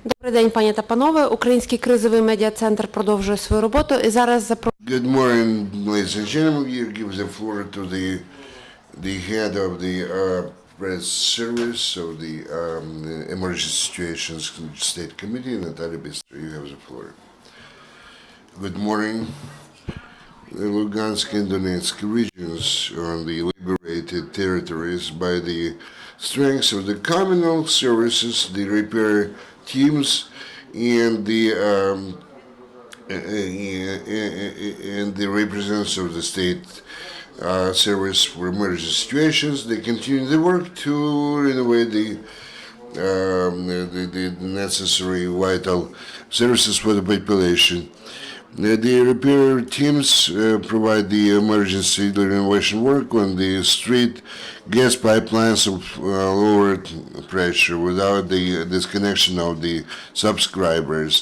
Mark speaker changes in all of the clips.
Speaker 1: Добрий день, пані та панове. Український кризовий медіа-центр продовжує свою роботу і зараз
Speaker 2: Good morning, ladies and gentlemen. You give the floor to the head of the press service of the Emergency Situations State Committee, Nataliya Bystra. You have the floor. Good morning. The Lugansk and Donetsk regions on the liberated territories by the strength of the communal services, the repair teams, and the representatives of the state service for emergency situations. They continue the work to renovate the necessary vital services for the population. The repair teams provide the emergency renovation work on the street gas pipelines of lower pressure without the disconnection of the subscribers.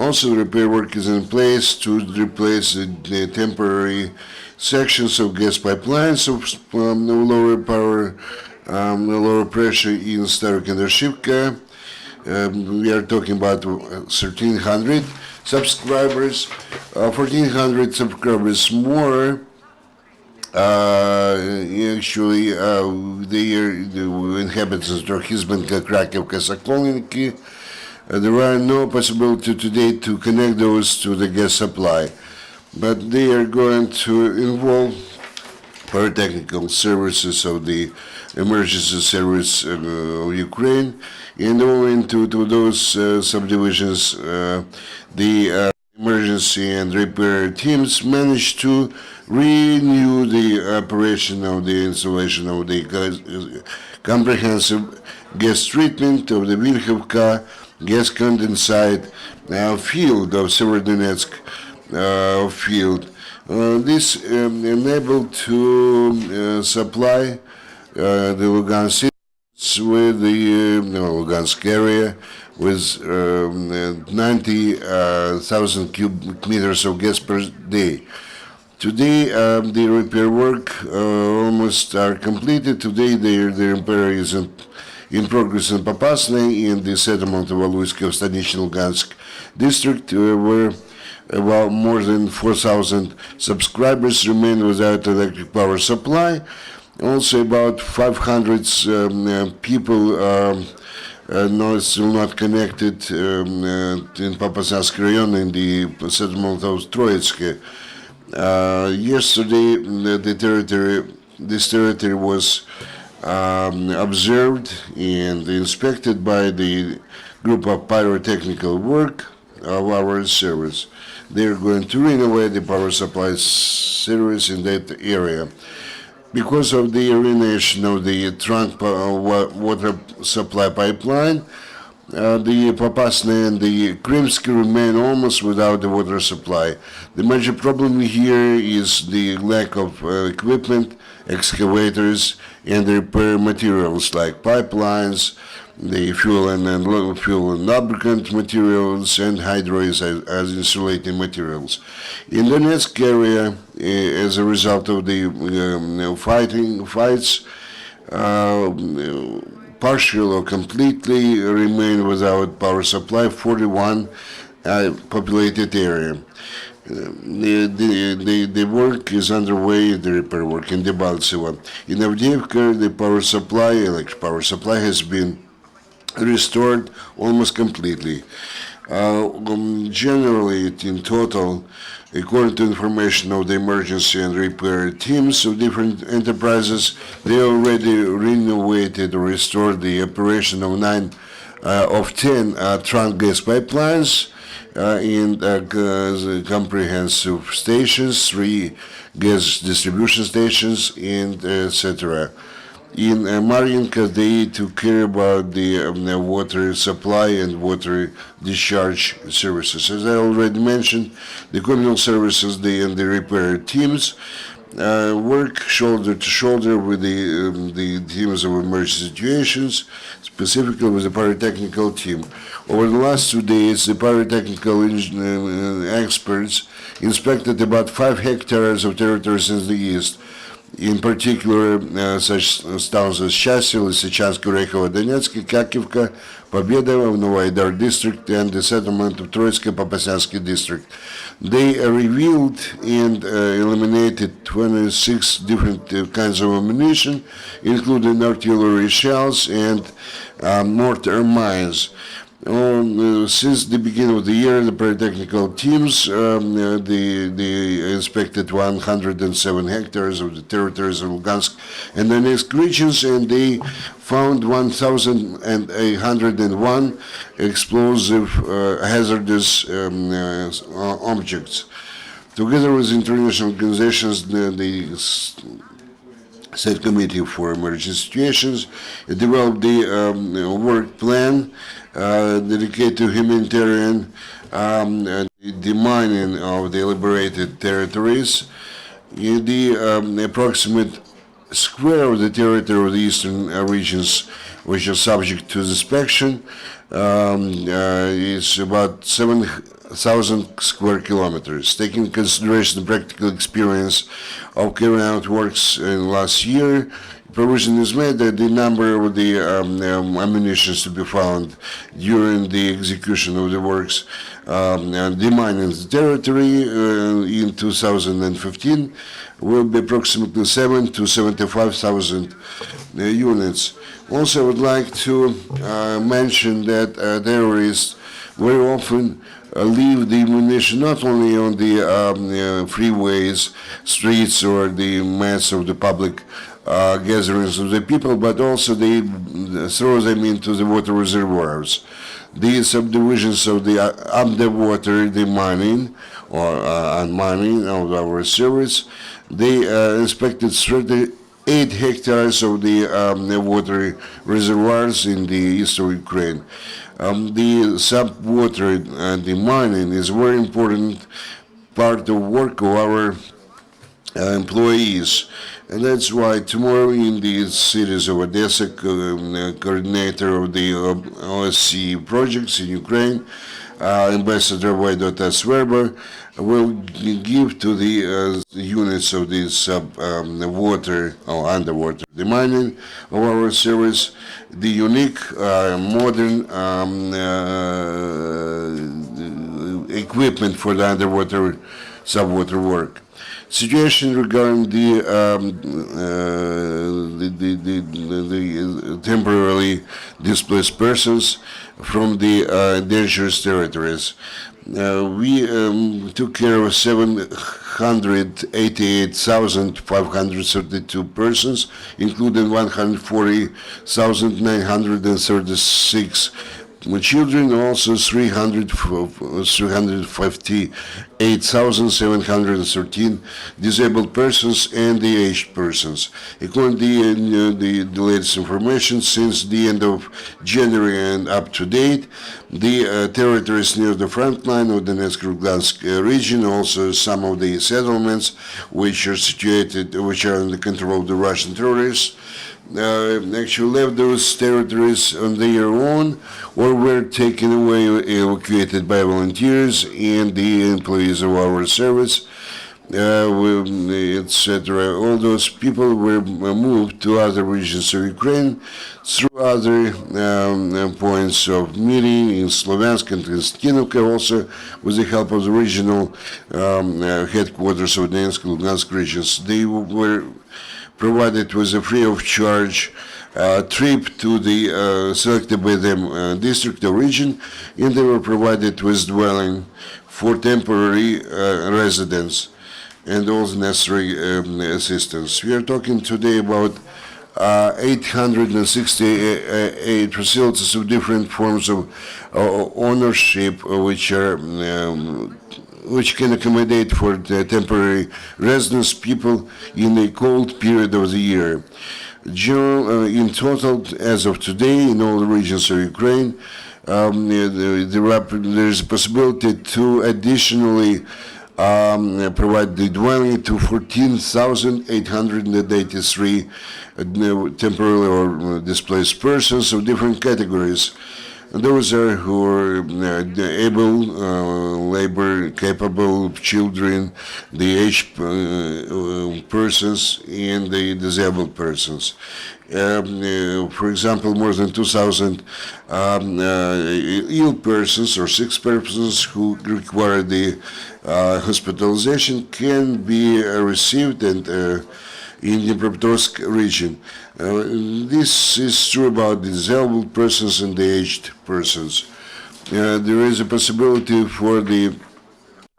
Speaker 2: Also, repair work is in place to replace the temporary sections of gas pipelines of lower power, lower pressure in Starokendershivka. We are talking about 1,300 subscribers, 1,400 subscribers more. Actually, the inhabitants of Trохizbenka, Krakivka, Sokolniki. There are no possibility today to connect those to the gas supply, but they are going to involve pyrotechnical services of the emergency service of Ukraine, and owing to those subdivisions, the emergency and repair teams managed to renew the operation of the installation of the comprehensive gas treatment of the Vilhivka gas condensate field of Severodonetsk field. This enabled to supply the Lugansk with the Lugansk area with 90,000 cubic meters of gas per day. Today, the repair work almost are completed. Today, the repair is in progress in Popasny, in the settlement of Aluisk of Stanich Lugansk district, where about more than 4,000 subscribers remain without electric power supply. Also, about 500 people still not connected in Popasnask rayon in the settlement of Troitsky. Yesterday, this territory was observed and inspected by the group of pyrotechnical work of our service. They're going to renovate the power supply service in that area. Because of the renovation of the trunk water supply pipeline, the Popasny and the Krymsky remain almost without the water supply. The major problem here is the lack of equipment, excavators, and repair materials like pipelines, the fuel and lubricant materials, and hydros as insulating materials. In the Donetsk area, as a result of the fights, partial or completely remain without power supply 41 populated area. The work is underway, the repair work in Debaltsevo. In Avdiivka, the electric power supply has been restored almost completely. Generally, in total, according to information of the emergency and repair teams of different enterprises, they already renovated or restored the operation of 10 trunk gas pipelines in comprehensive stations, 3 gas distribution stations, and etc. In Mariinka, they took care about the water supply and water discharge services. As I already mentioned, the communal services and the repair teams work shoulder to shoulder with the teams of emergency situations, specifically with the pyrotechnical team. Over the last 2 days, the pyrotechnical experts inspected about 5 hectares of territories in the east, In particular, such towns as Chasiv, Lysychansk, Orekhovo, Donetsk, Kakivka, Pobeda, Novoaidar district, and the settlement of Troitsky, Popasyansky district. They revealed and eliminated 26 different kinds of ammunition, including artillery shells and mortar mines. Since the beginning of the year, the pyrotechnical teams they inspected 107 hectares of the territories of Lugansk and Donetsk regions, and they found 1,801 explosive hazardous objects. Together with international organizations, the State Committee for Emergency Situations developed the work plan dedicated to humanitarian demining of the liberated territories. In the approximate square of the territory of the eastern regions, which are subject to inspection, is about 7,000 square kilometers. Taking into consideration the practical experience of carrying out works in last year, provision is made that the number of the ammunition to be found during the execution of the works demining the territory in 2015 will be approximately 7 to 75,000 units. Also, I would like to mention that terrorists very often leave the ammunition not only on the freeways, streets, or the mass of the public gatherings of the people, but also they throw them into the water reservoirs. The subdivisions of the underwater, the mining or unmining of our service, they inspected 38 hectares of the water reservoirs in the east of Ukraine. The sub-water the mining is a very important part of work of our employees. And that's why tomorrow in the cities of Odessa, coordinator of the OSCE projects in Ukraine, Ambassador Vaidota Sverber, will give to the units of this water or underwater the mining of our service the unique modern equipment for the underwater subwater work. Situation regarding the temporarily displaced persons from the dangerous territories. We took care of 788,532 persons, including 140,936 children, also 358,713 disabled persons and the aged persons. According to the latest information, since the end of January and up to date, the territories near the front line of the Donetsk-Lugansk region, also some of the settlements which are under control of the Russian terrorists, actually left those territories on their own or were taken away, evacuated by volunteers and the employees of our service, etc. All those people were moved to other regions of Ukraine through other points of meeting in Sloviansk and Konstantinovka, also with the help of the regional headquarters of Donetsk and Lugansk regions. They were provided with a free of charge trip to the selected by them district or region, and they were provided with dwelling for temporary residents and all the necessary assistance. We are talking today about 868 facilities of different forms of ownership, which can accommodate for the temporary residence people in a cold period of the year. In total, as of today, in all the regions of Ukraine, there is a possibility to additionally provide the dwelling to 14,883 temporarily or displaced persons of different categories. Those are who are able, labor capable children, the aged persons, and the disabled persons. For example, more than 2,000 ill persons or sick persons who require the hospitalization can be received and in the Dnipropetrovsk region. This is true about the disabled persons and the aged persons. There is a possibility for the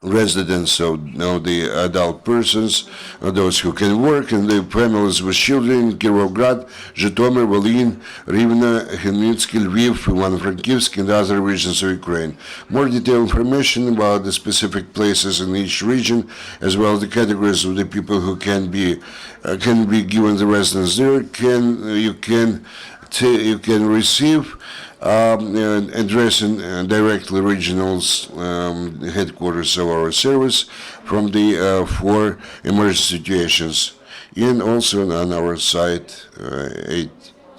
Speaker 2: residents of the adult persons, those who can work, and the families with children, Kirovgrad, Zhytomyr, Volyn, Rivne, Khmelnytskyi, Lviv, Ivano-Frankivsk, and other regions of Ukraine. More detailed information about the specific places in each region, as well as the categories of the people who can be given the residence there, you can receive addressing directly regionals headquarters of our service from the for emergency situations, and also on our site